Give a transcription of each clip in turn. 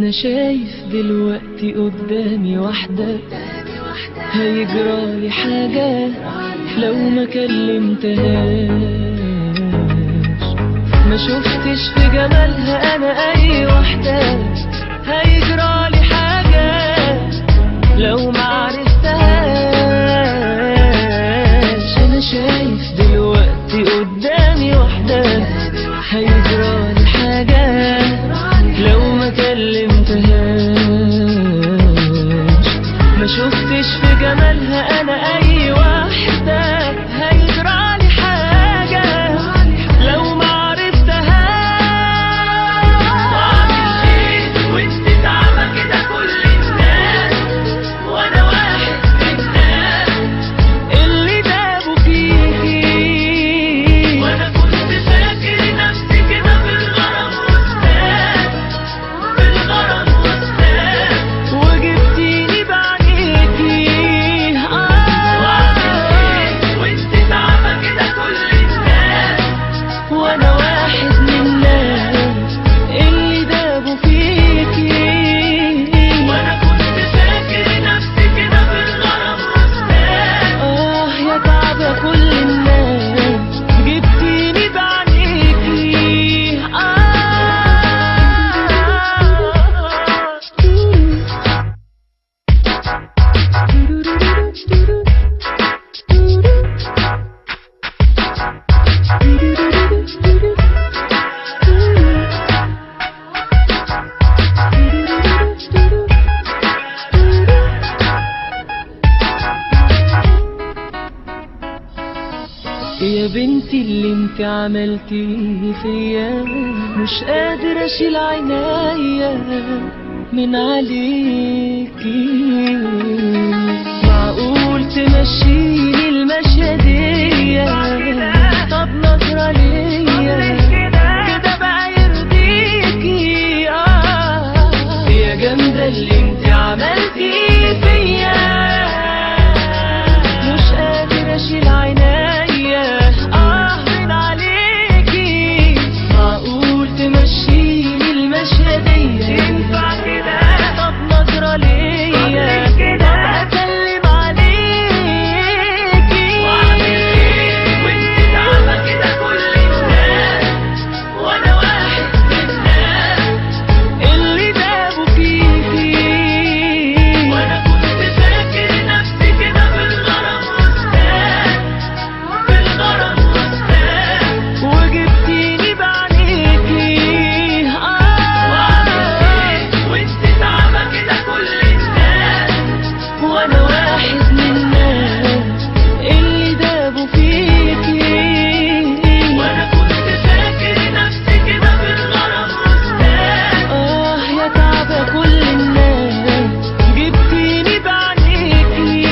انا شايف دلوقتي قدامي واحدة هيجرالي حاجة لو ما كلمتهاش. ما شفتش في جمالها انا اي واحدة هيجرالي حاجة لو ما عرفتهاش. انا شايف دلوقتي قدامي واحدة هيجرالي حاجة لو ما كلمتهاش. ما شفتش في جمالها انا اي واحدة هيجرالي حاجة لو ما عرفتهاش. واعمل ايه وانت تعبى كده كل الناس وانا واحد من الناس اللي دابوا فيكي. وانا كنت فاكر نفسي كده بالغرام وستان بالغرام وستان وجبتيني بعينيكي. واعمل ايه وانت تعبى كده كل الناس وانا واحد من الناس اللي دابوا فيكي. وانا كنت فاكر نفسي كده بالغرام وستان يا تعبى كل الناس جبتيني بعينيكي. يا بنتي اللي انت عملتيه فيا مش قادر اشيل عينيا من عليكي. معقول تمشيني المشية دي؟ طب نظرة ليا كده بقى يرضيكي؟ يا جامدة اللي انت عملتيه فيا مش قادر اشيل عينيا من عليكي. معقول تمشيني المشية دي؟ ينفع كده؟ طب نظرة ليا طب اسلم عليكي. واعمل ايه وانت تعبى كده كل الناس وانا واحد من الناس اللي دابوا فيكي. وانا كنت فاكر نفسي كده بالغرام وستان بالغرام وستان وجبتيني بعينيكي. واعمل ايه وانت تعبى كده كل الناس وانا واحد من الناس اللي دابوا فيكي. وانا كنت فاكر نفسي كده بالغرام وستان يا تعبى كل الناس جبتيني بعينيكي.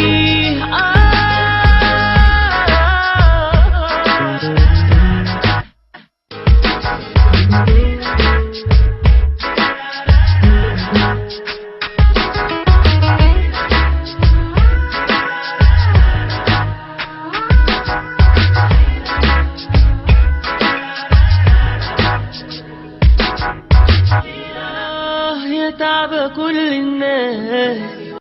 يا تعبى كل الناس